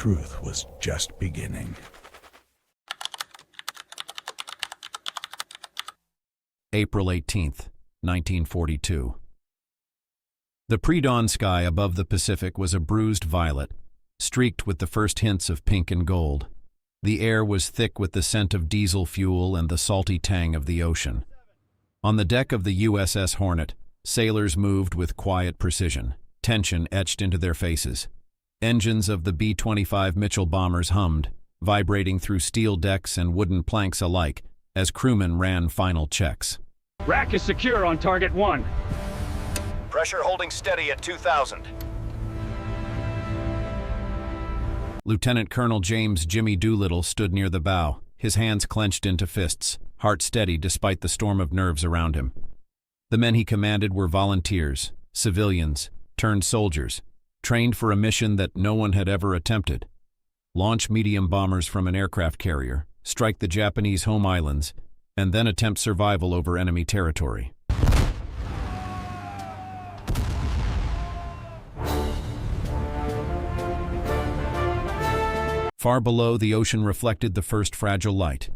truth was just beginning. April 18th, 1942. The pre-dawn sky above the Pacific was a bruised violet, streaked with the first hints of pink and gold. The air was thick with the scent of diesel fuel and the salty tang of the ocean. On the deck of the USS Hornet, sailors moved with quiet precision, tension etched into their faces. Engines of the B-25 Mitchell bombers hummed, vibrating through steel decks and wooden planks alike, as crewmen ran final checks. Rack is secure on target 1. Pressure holding steady at 2,000. Lieutenant Colonel James "Jimmy" Doolittle stood near the bow, his hands clenched into fists, heart steady despite the storm of nerves around him. The men he commanded were volunteers, civilians, turned soldiers, trained for a mission that no one had ever attempted. Launch medium bombers from an aircraft carrier, strike the Japanese home islands, and then attempt survival over enemy territory. Far below, the ocean reflected the first fragile light.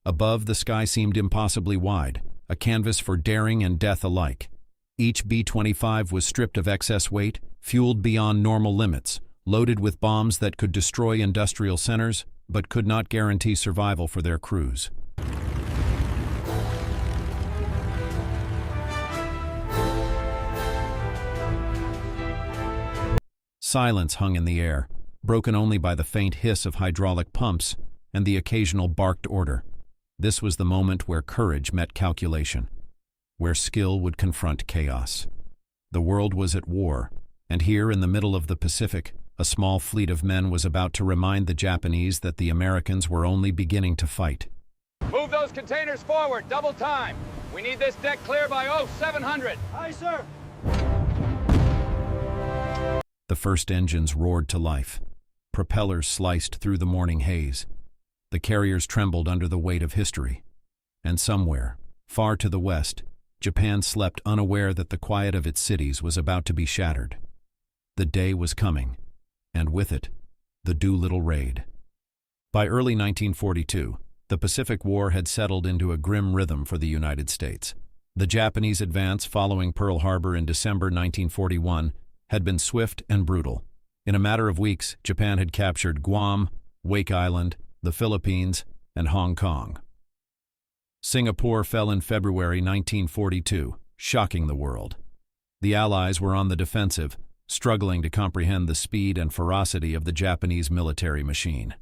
Above, the sky seemed impossibly wide, a canvas for daring and death alike. Each B-25 was stripped of excess weight, fueled beyond normal limits, loaded with bombs that could destroy industrial centers, but could not guarantee survival for their crews. Silence hung in the air, broken only by the faint hiss of hydraulic pumps and the occasional barked order. This was the moment where courage met calculation, where skill would confront chaos. The world was at war, and here in the middle of the Pacific, a small fleet of men was about to remind the Japanese that the Americans were only beginning to fight. Move those containers forward, double time. We need this deck clear by 0700. Aye, sir. The first engines roared to life. Propellers sliced through the morning haze. The carriers trembled under the weight of history. And somewhere, far to the west, Japan slept unaware that the quiet of its cities was about to be shattered. The day was coming, and with it, the Doolittle Raid. By early 1942, the Pacific War had settled into a grim rhythm for the United States. The Japanese advance following Pearl Harbor in December 1941 had been swift and brutal. In a matter of weeks, Japan had captured Guam, Wake Island, the Philippines, and Hong Kong. Singapore fell in February 1942, shocking the world. The Allies were on the defensive, struggling to comprehend the speed and ferocity of the Japanese military machine.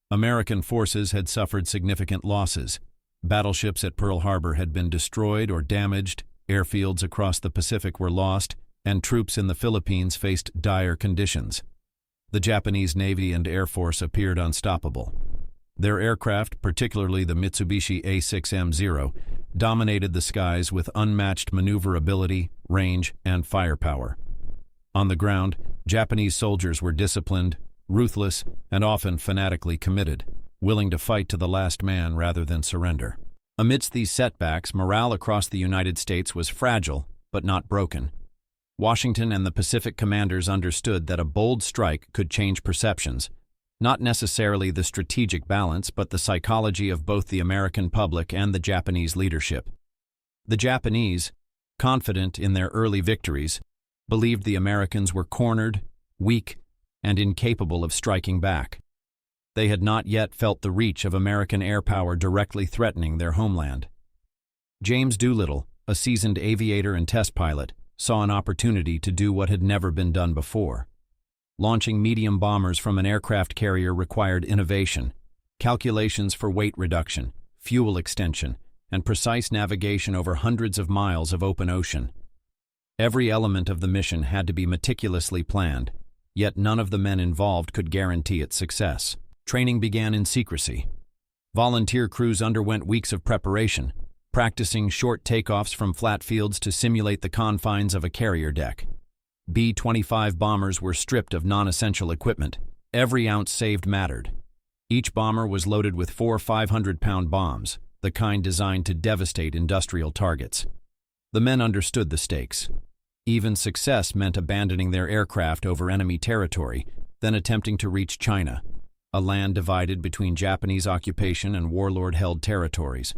American forces had suffered significant losses. Battleships at Pearl Harbor had been destroyed or damaged, airfields across the Pacific were lost, and troops in the Philippines faced dire conditions. The Japanese Navy and Air Force appeared unstoppable. Their aircraft, particularly the Mitsubishi A6M0, dominated the skies with unmatched maneuverability, range, and firepower. On the ground, Japanese soldiers were disciplined, ruthless, and often fanatically committed, willing to fight to the last man rather than surrender. Amidst these setbacks, morale across the United States was fragile, but not broken. Washington and the Pacific commanders understood that a bold strike could change perceptions, not necessarily the strategic balance, but the psychology of both the American public and the Japanese leadership. The Japanese, confident in their early victories, believed the Americans were cornered, weak, and incapable of striking back. They had not yet felt the reach of American air power directly threatening their homeland. James Doolittle, a seasoned aviator and test pilot, saw an opportunity to do what had never been done before. Launching medium bombers from an aircraft carrier required innovation, calculations for weight reduction, fuel extension, and precise navigation over hundreds of miles of open ocean. Every element of the mission had to be meticulously planned, yet none of the men involved could guarantee its success. Training began in secrecy. Volunteer crews underwent weeks of preparation, practicing short takeoffs from flat fields to simulate the confines of a carrier deck. B-25 bombers were stripped of non-essential equipment. Every ounce saved mattered. Each bomber was loaded with 4 500-pound bombs, the kind designed to devastate industrial targets. The men understood the stakes. Even success meant abandoning their aircraft over enemy territory, then attempting to reach China, a land divided between Japanese occupation and warlord-held territories,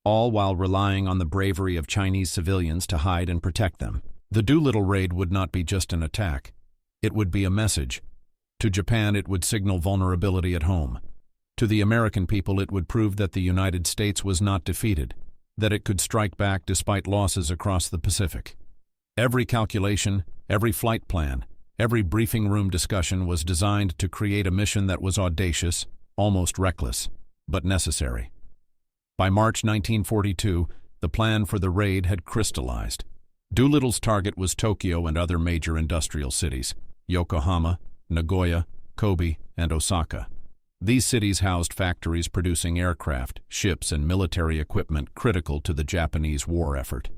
all while relying on the bravery of Chinese civilians to hide and protect them. The Doolittle Raid would not be just an attack. It would be a message. To Japan, it would signal vulnerability at home. To the American people, it would prove that the United States was not defeated, that it could strike back despite losses across the Pacific. Every calculation, every flight plan, every briefing room discussion was designed to create a mission that was audacious, almost reckless, but necessary. By March 1942, the plan for the raid had crystallized. Doolittle's target was Tokyo and other major industrial cities, Yokohama, Nagoya, Kobe, and Osaka. These cities housed factories producing aircraft, ships, and military equipment critical to the Japanese war effort.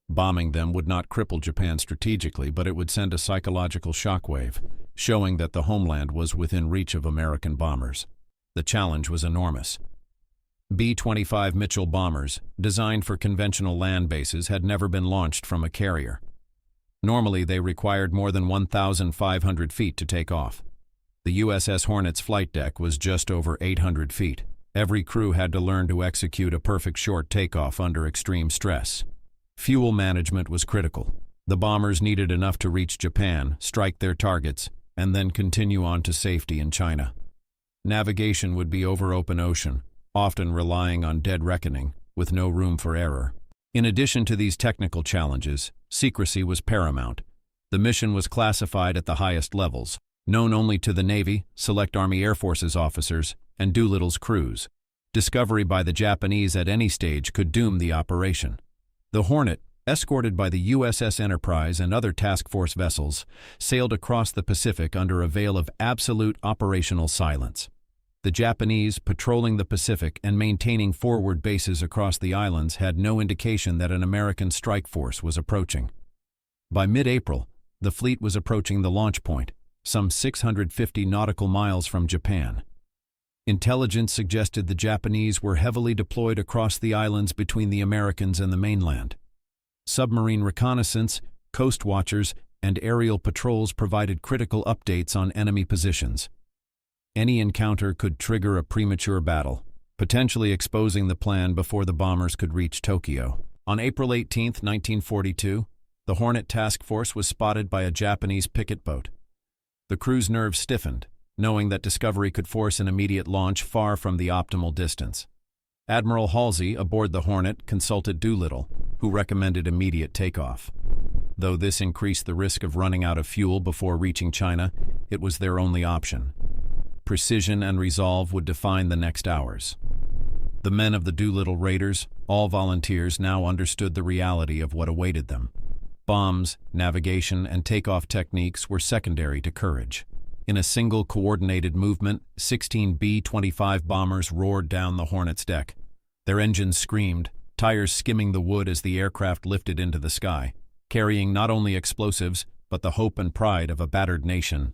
Bombing them would not cripple Japan strategically, but it would send a psychological shockwave, showing that the homeland was within reach of American bombers. The challenge was enormous. B-25 Mitchell bombers, designed for conventional land bases, had never been launched from a carrier. Normally, they required more than 1,500 feet to take off. The USS Hornet's flight deck was just over 800 feet. Every crew had to learn to execute a perfect short takeoff under extreme stress. Fuel management was critical. The bombers needed enough to reach Japan, strike their targets, and then continue on to safety in China. Navigation would be over open ocean, often relying on dead reckoning, with no room for error. In addition to these technical challenges, secrecy was paramount. The mission was classified at the highest levels, known only to the Navy, Select Army Air Forces officers, and Doolittle's crews. Discovery by the Japanese at any stage could doom the operation. The Hornet, escorted by the USS Enterprise and other task force vessels, sailed across the Pacific under a veil of absolute operational silence. The Japanese, patrolling the Pacific and maintaining forward bases across the islands, had no indication that an American strike force was approaching. By mid-April, the fleet was approaching the launch point, some 650 nautical miles from Japan. Intelligence suggested the Japanese were heavily deployed across the islands between the Americans and the mainland. Submarine reconnaissance, coast watchers, and aerial patrols provided critical updates on enemy positions. Any encounter could trigger a premature battle, potentially exposing the plan before the bombers could reach Tokyo. On April 18, 1942, the Hornet task force was spotted by a Japanese picket boat. The crew's nerves stiffened, knowing that Discovery could force an immediate launch far from the optimal distance. Admiral Halsey, aboard the Hornet, consulted Doolittle, who recommended immediate takeoff. Though this increased the risk of running out of fuel before reaching China, it was their only option. Precision and resolve would define the next hours. The men of the Doolittle Raiders, all volunteers, now understood the reality of what awaited them. Bombs, navigation, and takeoff techniques were secondary to courage. In a single coordinated movement, 16 B-25 bombers roared down the Hornet's deck. Their engines screamed, tires skimming the wood as the aircraft lifted into the sky, carrying not only explosives, but the hope and pride of a battered nation.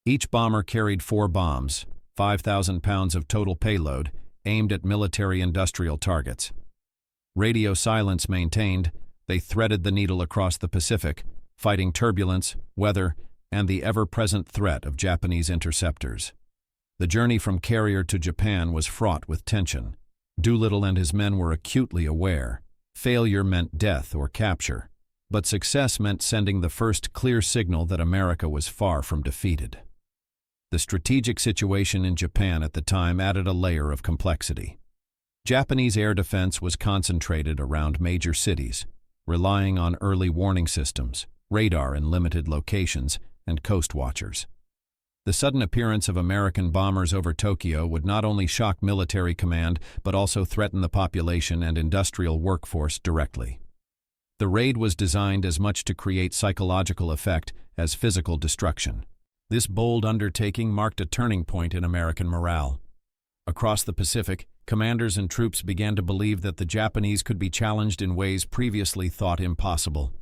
Each bomber carried 4 bombs, 5,000 pounds of total payload, aimed at military-industrial targets. Radio silence maintained, they threaded the needle across the Pacific, fighting turbulence, weather, and the ever-present threat of Japanese interceptors. The journey from carrier to Japan was fraught with tension. Doolittle and his men were acutely aware. Failure meant death or capture, but success meant sending the first clear signal that America was far from defeated. The strategic situation in Japan at the time added a layer of complexity. Japanese air defense was concentrated around major cities, relying on early warning systems, radar in limited locations, and coast watchers. The sudden appearance of American bombers over Tokyo would not only shock military command, but also threaten the population and industrial workforce directly. The raid was designed as much to create psychological effect as physical destruction. This bold undertaking marked a turning point in American morale. Across the Pacific, commanders and troops began to believe that the Japanese could be challenged in ways previously thought impossible.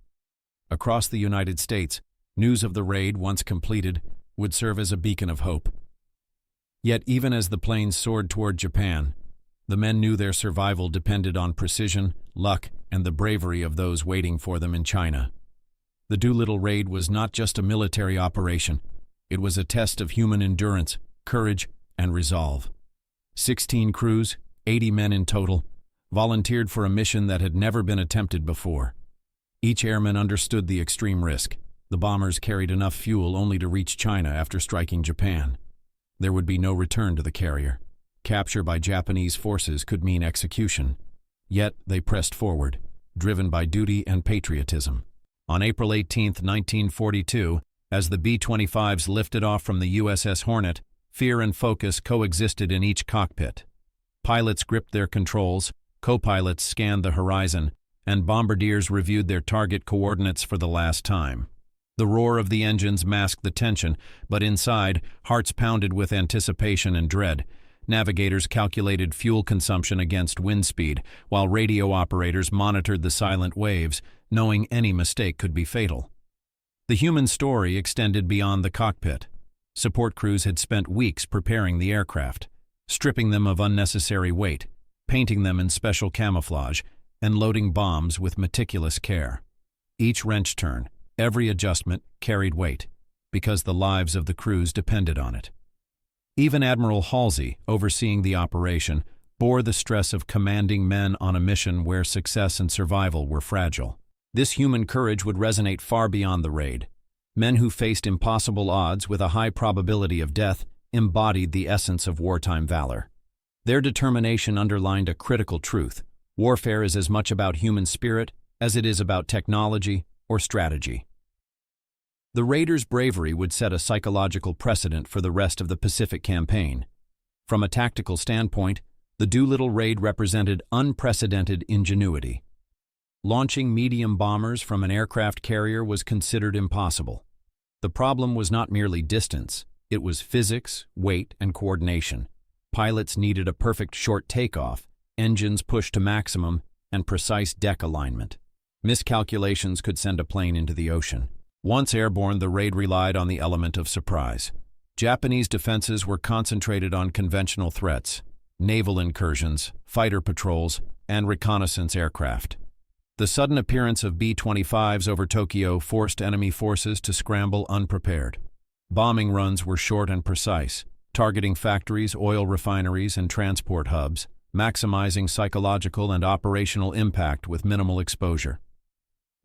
Across the United States, news of the raid, once completed, would serve as a beacon of hope. Yet even as the planes soared toward Japan, the men knew their survival depended on precision, luck, and the bravery of those waiting for them in China. The Doolittle Raid was not just a military operation. It was a test of human endurance, courage, and resolve. 16 crews, 80 men in total, volunteered for a mission that had never been attempted before. Each airman understood the extreme risk. The bombers carried enough fuel only to reach China after striking Japan. There would be no return to the carrier. Capture by Japanese forces could mean execution. Yet they pressed forward, driven by duty and patriotism. On April 18, 1942, as the B-25s lifted off from the USS Hornet, fear and focus coexisted in each cockpit. Pilots gripped their controls, co-pilots scanned the horizon, and bombardiers reviewed their target coordinates for the last time. The roar of the engines masked the tension, but inside, hearts pounded with anticipation and dread. Navigators calculated fuel consumption against wind speed, while radio operators monitored the silent waves, knowing any mistake could be fatal. The human story extended beyond the cockpit. Support crews had spent weeks preparing the aircraft, stripping them of unnecessary weight, painting them in special camouflage, and loading bombs with meticulous care. Each wrench turn, every adjustment carried weight, because the lives of the crews depended on it. Even Admiral Halsey, overseeing the operation, bore the stress of commanding men on a mission where success and survival were fragile. This human courage would resonate far beyond the raid. Men who faced impossible odds with a high probability of death embodied the essence of wartime valor. Their determination underlined a critical truth. Warfare is as much about human spirit as it is about technology or strategy. The raiders' bravery would set a psychological precedent for the rest of the Pacific campaign. From a tactical standpoint, the Doolittle Raid represented unprecedented ingenuity. Launching medium bombers from an aircraft carrier was considered impossible. The problem was not merely distance, it was physics, weight, and coordination. Pilots needed a perfect short takeoff, engines pushed to maximum, and precise deck alignment. Miscalculations could send a plane into the ocean. Once airborne, the raid relied on the element of surprise. Japanese defenses were concentrated on conventional threats, naval incursions, fighter patrols, and reconnaissance aircraft. The sudden appearance of B-25s over Tokyo forced enemy forces to scramble unprepared. Bombing runs were short and precise, targeting factories, oil refineries, and transport hubs, maximizing psychological and operational impact with minimal exposure.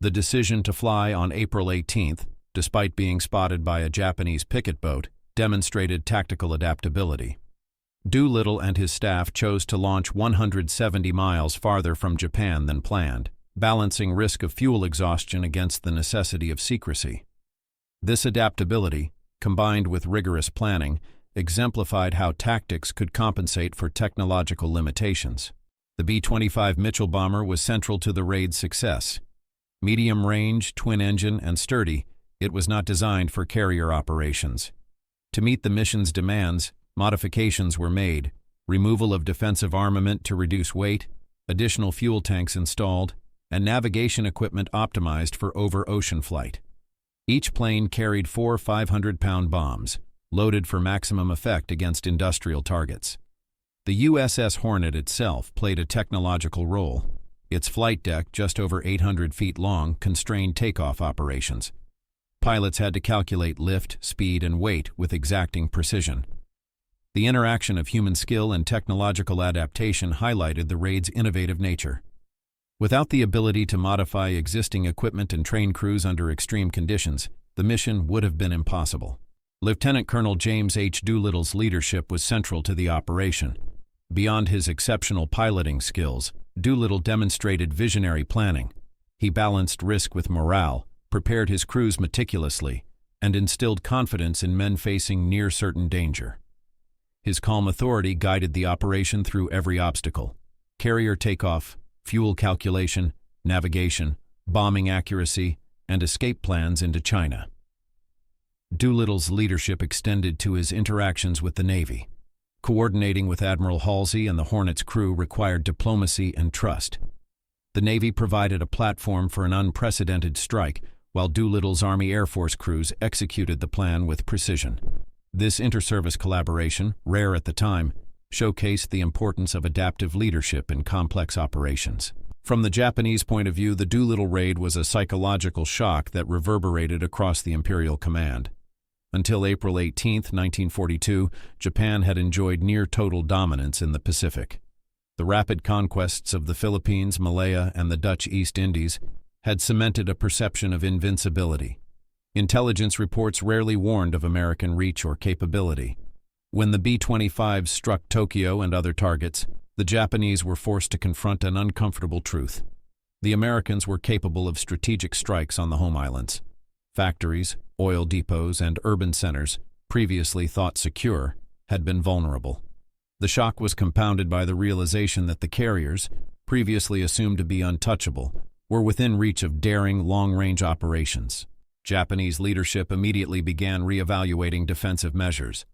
The decision to fly on April 18th, despite being spotted by a Japanese picket boat, demonstrated tactical adaptability. Doolittle and his staff chose to launch 170 miles farther from Japan than planned, balancing risk of fuel exhaustion against the necessity of secrecy. This adaptability, combined with rigorous planning, exemplified how tactics could compensate for technological limitations. The B-25 Mitchell bomber was central to the raid's success. Medium range, twin-engine, and sturdy, it was not designed for carrier operations. To meet the mission's demands, modifications were made, removal of defensive armament to reduce weight, additional fuel tanks installed, and navigation equipment optimized for over-ocean flight. Each plane carried 4 500-pound bombs, loaded for maximum effect against industrial targets. The USS Hornet itself played a technological role. Its flight deck, just over 800 feet long, constrained takeoff operations. Pilots had to calculate lift, speed, and weight with exacting precision. The interaction of human skill and technological adaptation highlighted the raid's innovative nature. Without the ability to modify existing equipment and train crews under extreme conditions, the mission would have been impossible. Lieutenant Colonel James H. Doolittle's leadership was central to the operation. Beyond his exceptional piloting skills, Doolittle demonstrated visionary planning. He balanced risk with morale, prepared his crews meticulously, and instilled confidence in men facing near-certain danger. His calm authority guided the operation through every obstacle: carrier takeoff, fuel calculation, navigation, bombing accuracy, and escape plans into China. Doolittle's leadership extended to his interactions with the Navy. Coordinating with Admiral Halsey and the Hornet's crew required diplomacy and trust. The Navy provided a platform for an unprecedented strike, while Doolittle's Army Air Force crews executed the plan with precision. This inter-service collaboration, rare at the time, showcased the importance of adaptive leadership in complex operations. From the Japanese point of view, the Doolittle Raid was a psychological shock that reverberated across the Imperial Command. Until April 18, 1942, Japan had enjoyed near-total dominance in the Pacific. The rapid conquests of the Philippines, Malaya, and the Dutch East Indies had cemented a perception of invincibility. Intelligence reports rarely warned of American reach or capability. When the B-25s struck Tokyo and other targets, the Japanese were forced to confront an uncomfortable truth. The Americans were capable of strategic strikes on the home islands. Factories, oil depots, and urban centers, previously thought secure, had been vulnerable. The shock was compounded by the realization that the carriers, previously assumed to be untouchable, were within reach of daring long-range operations. Japanese leadership immediately began reevaluating defensive measures.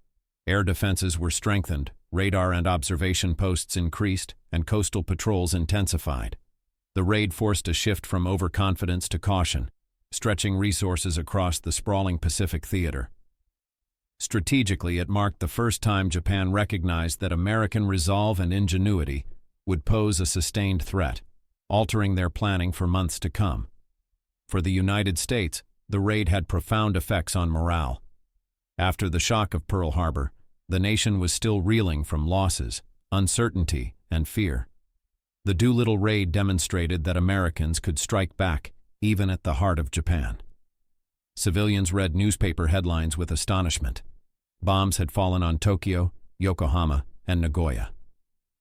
Air defenses were strengthened, radar and observation posts increased, and coastal patrols intensified. The raid forced a shift from overconfidence to caution, stretching resources across the sprawling Pacific theater. Strategically, it marked the first time Japan recognized that American resolve and ingenuity would pose a sustained threat, altering their planning for months to come. For the United States, the raid had profound effects on morale. After the shock of Pearl Harbor, the nation was still reeling from losses, uncertainty, and fear. The Doolittle Raid demonstrated that Americans could strike back, even at the heart of Japan. Civilians read newspaper headlines with astonishment. Bombs had fallen on Tokyo, Yokohama, and Nagoya.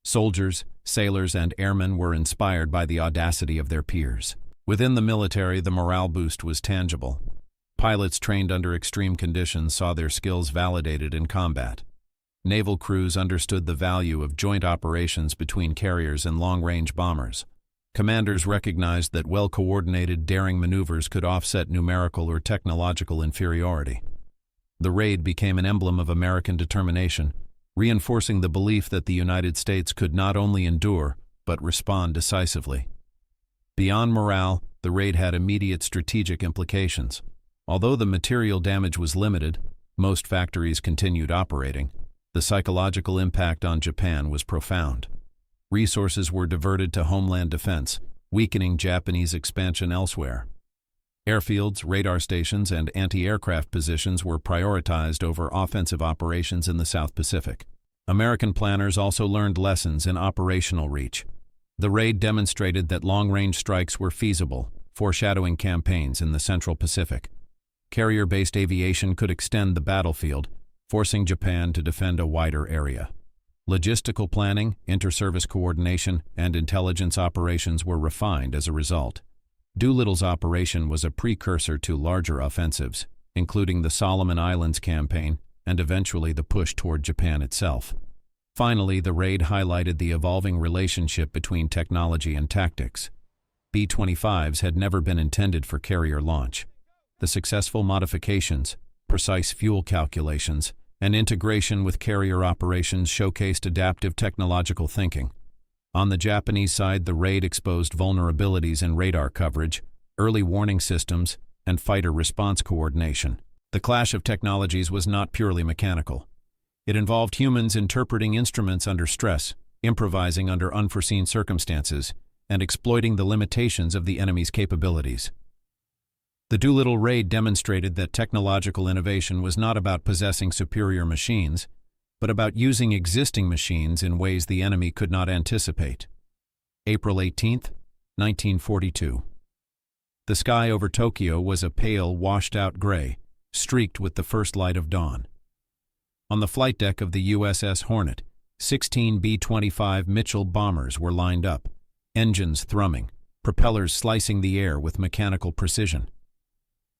Soldiers, sailors, and airmen were inspired by the audacity of their peers. Within the military, the morale boost was tangible. Pilots trained under extreme conditions saw their skills validated in combat. Naval crews understood the value of joint operations between carriers and long-range bombers. Commanders recognized that well-coordinated, daring maneuvers could offset numerical or technological inferiority. The raid became an emblem of American determination, reinforcing the belief that the United States could not only endure, but respond decisively. Beyond morale, the raid had immediate strategic implications. Although the material damage was limited, most factories continued operating. The psychological impact on Japan was profound. Resources were diverted to homeland defense, weakening Japanese expansion elsewhere. Airfields, radar stations, and anti-aircraft positions were prioritized over offensive operations in the South Pacific. American planners also learned lessons in operational reach. The raid demonstrated that long-range strikes were feasible, foreshadowing campaigns in the Central Pacific. Carrier-based aviation could extend the battlefield, forcing Japan to defend a wider area. Logistical planning, inter-service coordination, and intelligence operations were refined as a result. Doolittle's operation was a precursor to larger offensives, including the Solomon Islands campaign and eventually the push toward Japan itself. Finally, the raid highlighted the evolving relationship between technology and tactics. B-25s had never been intended for carrier launch. The successful modifications, precise fuel calculations, and integration with carrier operations showcased adaptive technological thinking. On the Japanese side, the raid exposed vulnerabilities in radar coverage, early warning systems, and fighter response coordination. The clash of technologies was not purely mechanical. It involved humans interpreting instruments under stress, improvising under unforeseen circumstances, and exploiting the limitations of the enemy's capabilities. The Doolittle Raid demonstrated that technological innovation was not about possessing superior machines, but about using existing machines in ways the enemy could not anticipate. April 18, 1942. The sky over Tokyo was a pale, washed-out gray, streaked with the first light of dawn. On the flight deck of the USS Hornet, 16 B-25 Mitchell bombers were lined up, engines thrumming, propellers slicing the air with mechanical precision.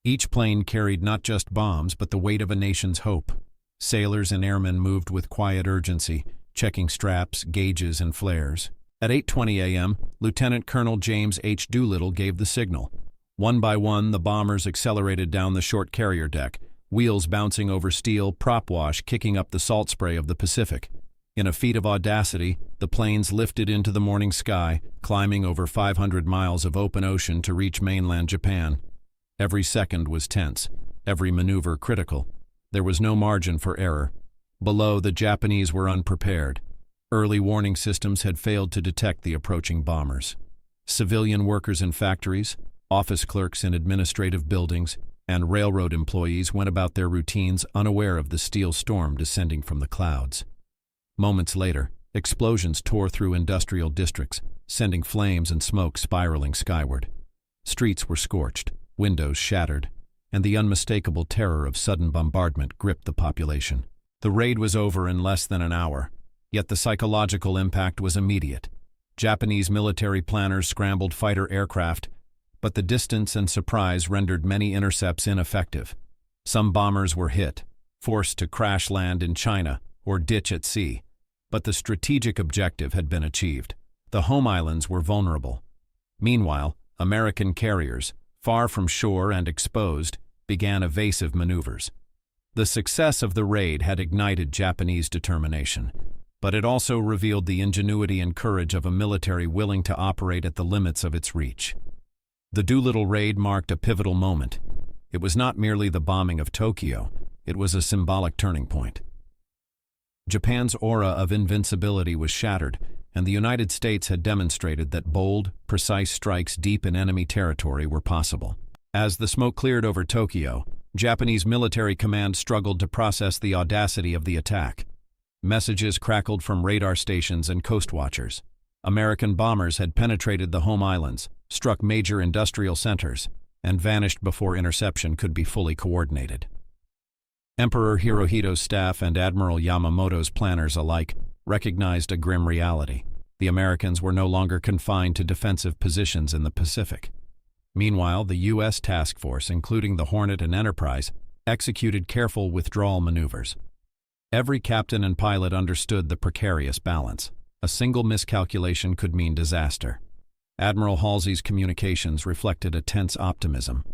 Each plane carried not just bombs, but the weight of a nation's hope. Sailors and airmen moved with quiet urgency, checking straps, gauges, and flares. At 8:20 a.m., Lieutenant Colonel James H. Doolittle gave the signal. One by one, the bombers accelerated down the short carrier deck, wheels bouncing over steel, prop wash kicking up the salt spray of the Pacific. In a feat of audacity, the planes lifted into the morning sky, climbing over 500 miles of open ocean to reach mainland Japan. Every second was tense, every maneuver critical. There was no margin for error. Below, the Japanese were unprepared. Early warning systems had failed to detect the approaching bombers. Civilian workers in factories, office clerks in administrative buildings, and railroad employees went about their routines unaware of the steel storm descending from the clouds. Moments later, explosions tore through industrial districts, sending flames and smoke spiraling skyward. Streets were scorched, windows shattered, and the unmistakable terror of sudden bombardment gripped the population. The raid was over in less than an hour, yet the psychological impact was immediate. Japanese military planners scrambled fighter aircraft, but the distance and surprise rendered many intercepts ineffective. Some bombers were hit, forced to crash land in China or ditch at sea, but the strategic objective had been achieved. The home islands were vulnerable. Meanwhile, American carriers, far from shore and exposed, began evasive maneuvers. The success of the raid had ignited Japanese determination, but it also revealed the ingenuity and courage of a military willing to operate at the limits of its reach. The Doolittle Raid marked a pivotal moment. It was not merely the bombing of Tokyo, it was a symbolic turning point. Japan's aura of invincibility was shattered, and the United States had demonstrated that bold, precise strikes deep in enemy territory were possible. As the smoke cleared over Tokyo, Japanese military command struggled to process the audacity of the attack. Messages crackled from radar stations and coast watchers. American bombers had penetrated the home islands, struck major industrial centers, and vanished before interception could be fully coordinated. Emperor Hirohito's staff and Admiral Yamamoto's planners alike recognized a grim reality. The Americans were no longer confined to defensive positions in the Pacific. Meanwhile, the U.S. task force, including the Hornet and Enterprise, executed careful withdrawal maneuvers. Every captain and pilot understood the precarious balance. A single miscalculation could mean disaster. Admiral Halsey's communications reflected a tense optimism.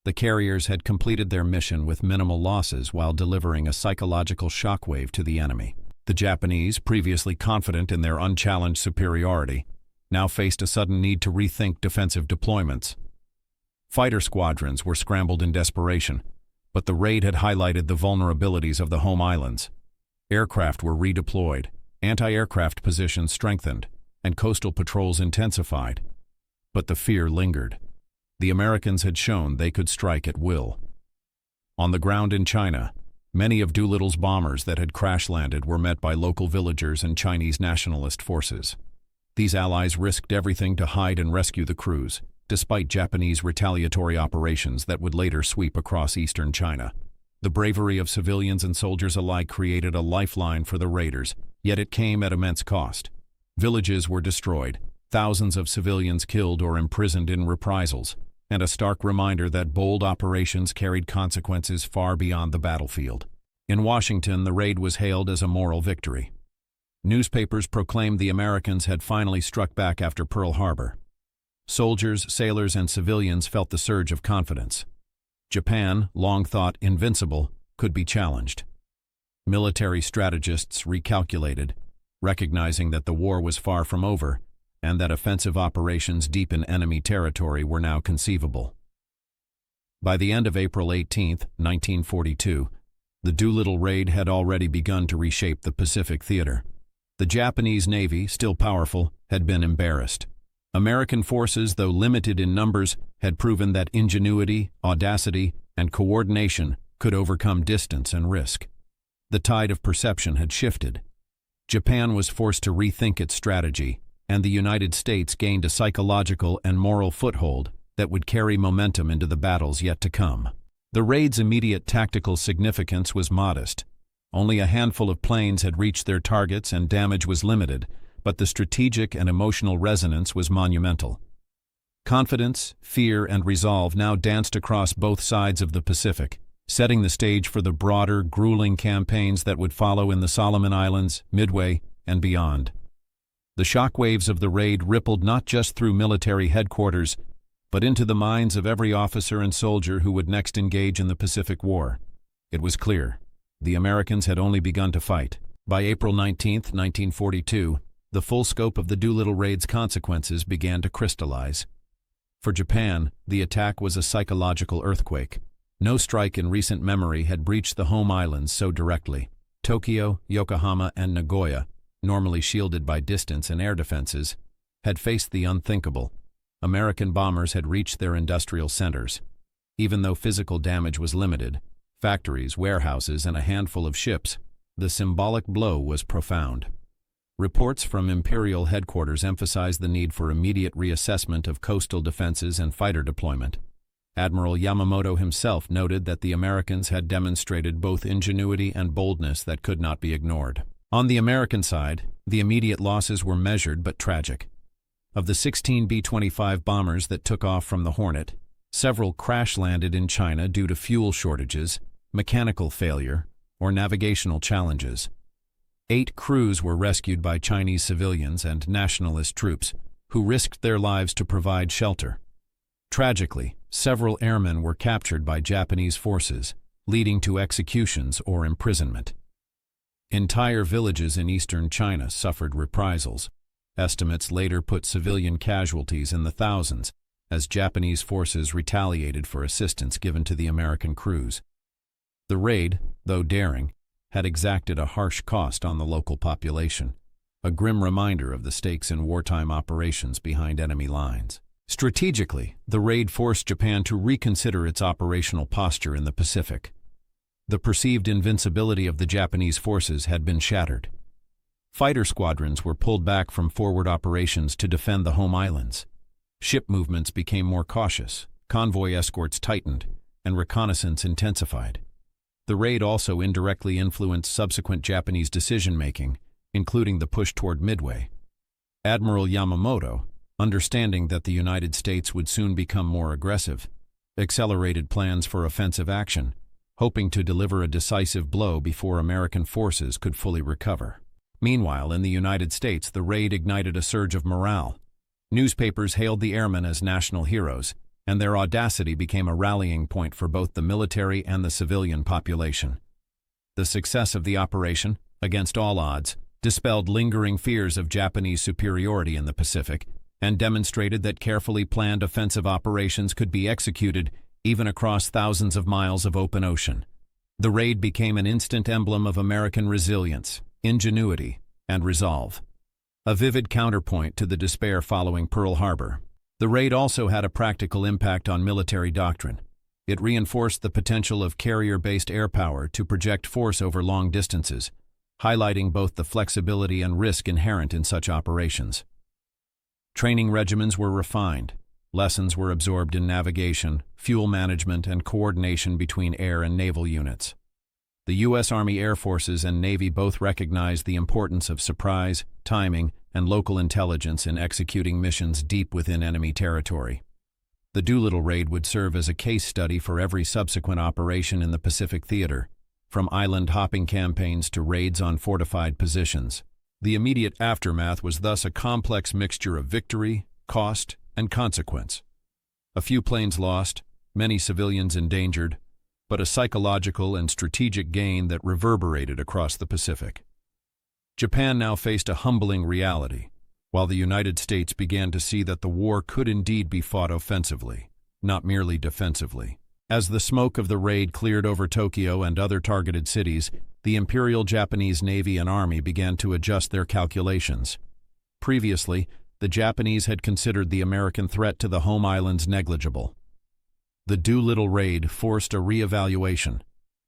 The carriers had completed their mission with minimal losses while delivering a psychological shockwave to the enemy. The Japanese, previously confident in their unchallenged superiority, now faced a sudden need to rethink defensive deployments. Fighter squadrons were scrambled in desperation, but the raid had highlighted the vulnerabilities of the home islands. Aircraft were redeployed, anti-aircraft positions strengthened, and coastal patrols intensified. But the fear lingered. The Americans had shown they could strike at will. On the ground in China, many of Doolittle's bombers that had crash-landed were met by local villagers and Chinese nationalist forces. These allies risked everything to hide and rescue the crews, despite Japanese retaliatory operations that would later sweep across eastern China. The bravery of civilians and soldiers alike created a lifeline for the raiders, yet it came at immense cost. Villages were destroyed, thousands of civilians killed or imprisoned in reprisals, and a stark reminder that bold operations carried consequences far beyond the battlefield. In Washington, the raid was hailed as a moral victory. Newspapers proclaimed the Americans had finally struck back after Pearl Harbor. Soldiers, sailors, and civilians felt the surge of confidence. Japan, long thought invincible, could be challenged. Military strategists recalculated, recognizing that the war was far from over and that offensive operations deep in enemy territory were now conceivable. By the end of April 18, 1942, the Doolittle Raid had already begun to reshape the Pacific theater. The Japanese Navy, still powerful, had been embarrassed. American forces, though limited in numbers, had proven that ingenuity, audacity, and coordination could overcome distance and risk. The tide of perception had shifted. Japan was forced to rethink its strategy, and the United States gained a psychological and moral foothold that would carry momentum into the battles yet to come. The raid's immediate tactical significance was modest. Only a handful of planes had reached their targets and damage was limited, but the strategic and emotional resonance was monumental. Confidence, fear, and resolve now danced across both sides of the Pacific, setting the stage for the broader, grueling campaigns that would follow in the Solomon Islands, Midway, and beyond. The shockwaves of the raid rippled not just through military headquarters, but into the minds of every officer and soldier who would next engage in the Pacific War. It was clear. The Americans had only begun to fight. By April 19, 1942, the full scope of the Doolittle Raid's consequences began to crystallize. For Japan, the attack was a psychological earthquake. No strike in recent memory had breached the home islands so directly. Tokyo, Yokohama, and Nagoya, normally shielded by distance and air defenses, had faced the unthinkable. American bombers had reached their industrial centers. Even though physical damage was limited, factories, warehouses, and a handful of ships, the symbolic blow was profound. Reports from Imperial headquarters emphasized the need for immediate reassessment of coastal defenses and fighter deployment. Admiral Yamamoto himself noted that the Americans had demonstrated both ingenuity and boldness that could not be ignored. On the American side, the immediate losses were measured but tragic. Of the 16 B-25 bombers that took off from the Hornet, several crash-landed in China due to fuel shortages, mechanical failure, or navigational challenges. 8 crews were rescued by Chinese civilians and nationalist troops, who risked their lives to provide shelter. Tragically, several airmen were captured by Japanese forces, leading to executions or imprisonment. Entire villages in eastern China suffered reprisals. Estimates later put civilian casualties in the thousands, as Japanese forces retaliated for assistance given to the American crews. The raid, though daring, had exacted a harsh cost on the local population, a grim reminder of the stakes in wartime operations behind enemy lines. Strategically, the raid forced Japan to reconsider its operational posture in the Pacific. The perceived invincibility of the Japanese forces had been shattered. Fighter squadrons were pulled back from forward operations to defend the home islands. Ship movements became more cautious, convoy escorts tightened, and reconnaissance intensified. The raid also indirectly influenced subsequent Japanese decision-making, including the push toward Midway. Admiral Yamamoto, understanding that the United States would soon become more aggressive, accelerated plans for offensive action, hoping to deliver a decisive blow before American forces could fully recover. Meanwhile, in the United States, the raid ignited a surge of morale. Newspapers hailed the airmen as national heroes, and their audacity became a rallying point for both the military and the civilian population. The success of the operation, against all odds, dispelled lingering fears of Japanese superiority in the Pacific and demonstrated that carefully planned offensive operations could be executed even across thousands of miles of open ocean. The raid became an instant emblem of American resilience, ingenuity, and resolve. A vivid counterpoint to the despair following Pearl Harbor. The raid also had a practical impact on military doctrine. It reinforced the potential of carrier-based air power to project force over long distances, highlighting both the flexibility and risk inherent in such operations. Training regimens were refined. Lessons were absorbed in navigation, fuel management, and coordination between air and naval units. The U.S. Army Air Forces and Navy both recognized the importance of surprise, timing, and local intelligence in executing missions deep within enemy territory. The Doolittle Raid would serve as a case study for every subsequent operation in the Pacific Theater, from island-hopping campaigns to raids on fortified positions. The immediate aftermath was thus a complex mixture of victory, cost, and consequence. A few planes lost, many civilians endangered, but a psychological and strategic gain that reverberated across the Pacific. Japan now faced a humbling reality, while the United States began to see that the war could indeed be fought offensively, not merely defensively. As the smoke of the raid cleared over Tokyo and other targeted cities, the Imperial Japanese Navy and Army began to adjust their calculations. Previously, the Japanese had considered the American threat to the home islands negligible. The Doolittle Raid forced a reevaluation.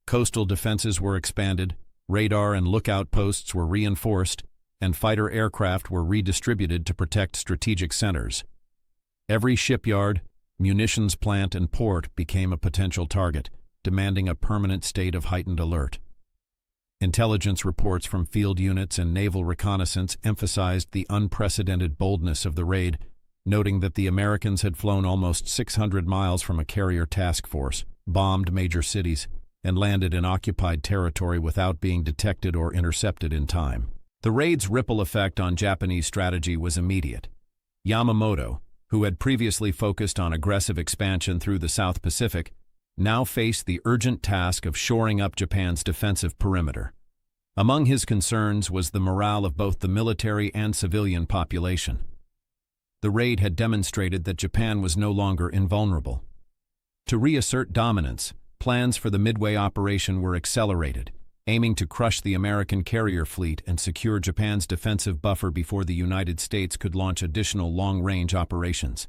Coastal defenses were expanded, radar and lookout posts were reinforced, and fighter aircraft were redistributed to protect strategic centers. Every shipyard, munitions plant, and port became a potential target, demanding a permanent state of heightened alert. Intelligence reports from field units and naval reconnaissance emphasized the unprecedented boldness of the raid, noting that the Americans had flown almost 600 miles from a carrier task force, bombed major cities, and landed in occupied territory without being detected or intercepted in time. The raid's ripple effect on Japanese strategy was immediate. Yamamoto, who had previously focused on aggressive expansion through the South Pacific, now faced the urgent task of shoring up Japan's defensive perimeter. Among his concerns was the morale of both the military and civilian population. The raid had demonstrated that Japan was no longer invulnerable. To reassert dominance, plans for the Midway operation were accelerated, aiming to crush the American carrier fleet and secure Japan's defensive buffer before the United States could launch additional long-range operations.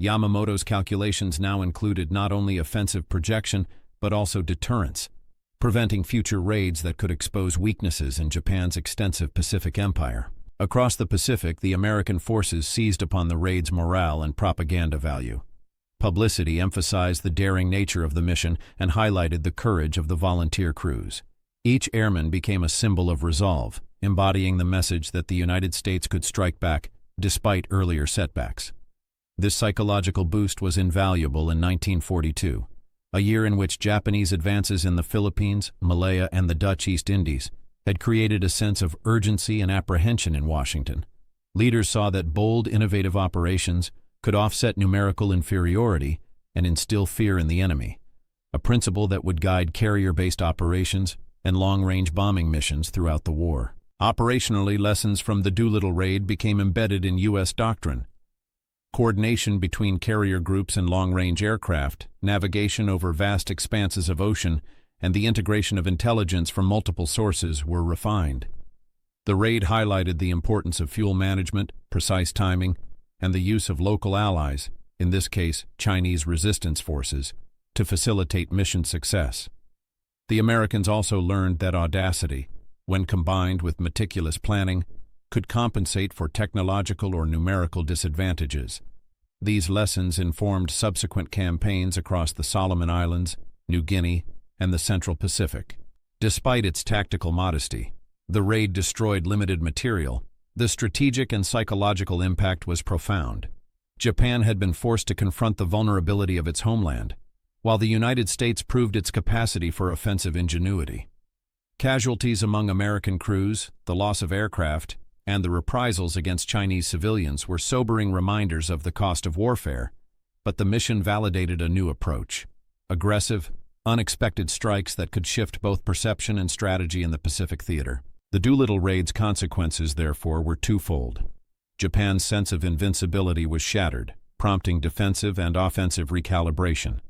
Yamamoto's calculations now included not only offensive projection, but also deterrence, preventing future raids that could expose weaknesses in Japan's extensive Pacific Empire. Across the Pacific, the American forces seized upon the raid's morale and propaganda value. Publicity emphasized the daring nature of the mission and highlighted the courage of the volunteer crews. Each airman became a symbol of resolve, embodying the message that the United States could strike back despite earlier setbacks. This psychological boost was invaluable in 1942, a year in which Japanese advances in the Philippines, Malaya, and the Dutch East Indies had created a sense of urgency and apprehension in Washington. Leaders saw that bold, innovative operations could offset numerical inferiority and instill fear in the enemy, a principle that would guide carrier-based operations and long-range bombing missions throughout the war. Operationally, lessons from the Doolittle Raid became embedded in U.S. doctrine. Coordination between carrier groups and long-range aircraft, navigation over vast expanses of ocean, and the integration of intelligence from multiple sources were refined. The raid highlighted the importance of fuel management, precise timing, and the use of local allies, in this case Chinese resistance forces, to facilitate mission success. The Americans also learned that audacity, when combined with meticulous planning, could compensate for technological or numerical disadvantages. These lessons informed subsequent campaigns across the Solomon Islands, New Guinea, and the Central Pacific. Despite its tactical modesty, the raid destroyed limited material. The strategic and psychological impact was profound. Japan had been forced to confront the vulnerability of its homeland, while the United States proved its capacity for offensive ingenuity. Casualties among American crews, the loss of aircraft, and the reprisals against Chinese civilians were sobering reminders of the cost of warfare, but the mission validated a new approach: aggressive, unexpected strikes that could shift both perception and strategy in the Pacific theater. The Doolittle Raid's consequences, therefore, were twofold. Japan's sense of invincibility was shattered, prompting defensive and offensive recalibration.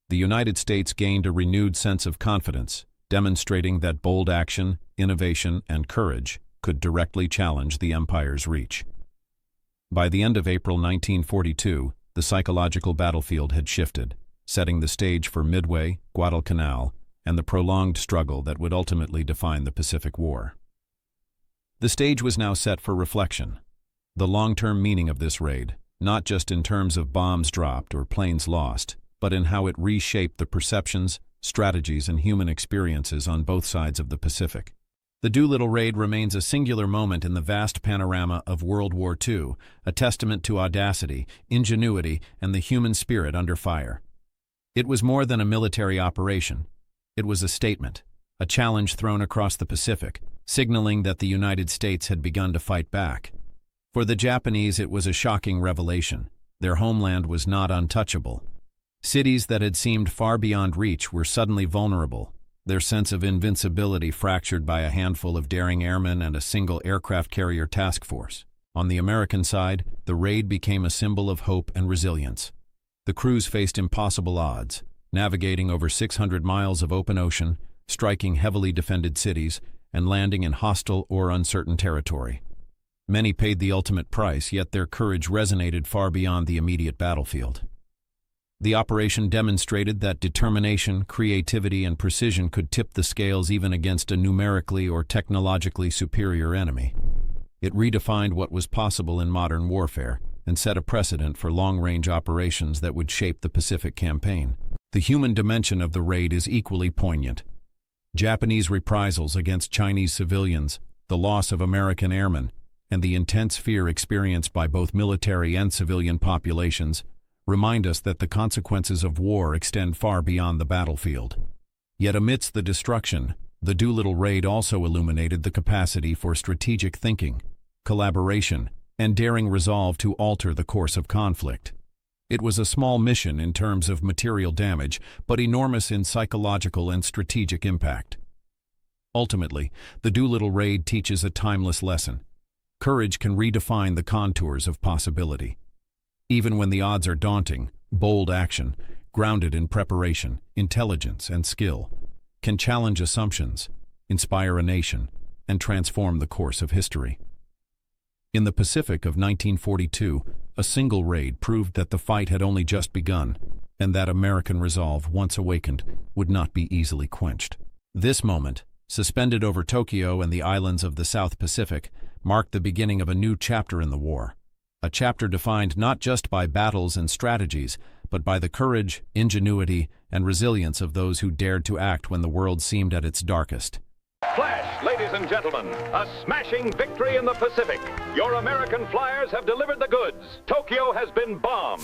The United States gained a renewed sense of confidence, demonstrating that bold action, innovation, and courage could directly challenge the empire's reach. By the end of April 1942, the psychological battlefield had shifted, setting the stage for Midway, Guadalcanal, and the prolonged struggle that would ultimately define the Pacific War. The stage was now set for reflection. The long-term meaning of this raid, not just in terms of bombs dropped or planes lost, but in how it reshaped the perceptions, strategies, and human experiences on both sides of the Pacific. The Doolittle Raid remains a singular moment in the vast panorama of World War II, a testament to audacity, ingenuity, and the human spirit under fire. It was more than a military operation. It was a statement, a challenge thrown across the Pacific, signaling that the United States had begun to fight back. For the Japanese, it was a shocking revelation. Their homeland was not untouchable. Cities that had seemed far beyond reach were suddenly vulnerable, their sense of invincibility fractured by a handful of daring airmen and a single aircraft carrier task force. On the American side, the raid became a symbol of hope and resilience. The crews faced impossible odds, navigating over 600 miles of open ocean, striking heavily defended cities, and landing in hostile or uncertain territory. Many paid the ultimate price, yet their courage resonated far beyond the immediate battlefield. The operation demonstrated that determination, creativity, and precision could tip the scales even against a numerically or technologically superior enemy. It redefined what was possible in modern warfare and set a precedent for long-range operations that would shape the Pacific campaign. The human dimension of the raid is equally poignant. Japanese reprisals against Chinese civilians, the loss of American airmen, and the intense fear experienced by both military and civilian populations remind us that the consequences of war extend far beyond the battlefield. Yet amidst the destruction, the Doolittle Raid also illuminated the capacity for strategic thinking, collaboration, and daring resolve to alter the course of conflict. It was a small mission in terms of material damage, but enormous in psychological and strategic impact. Ultimately, the Doolittle Raid teaches a timeless lesson. Courage can redefine the contours of possibility. Even when the odds are daunting, bold action, grounded in preparation, intelligence, and skill, can challenge assumptions, inspire a nation, and transform the course of history. In the Pacific of 1942, A single raid proved that the fight had only just begun, and that American resolve, once awakened, would not be easily quenched. This moment, suspended over Tokyo and the islands of the South Pacific, marked the beginning of a new chapter in the war. A chapter defined not just by battles and strategies, but by the courage, ingenuity, and resilience of those who dared to act when the world seemed at its darkest. Flash, ladies and gentlemen, a smashing victory in the Pacific. Your American flyers have delivered the goods. Tokyo has been bombed.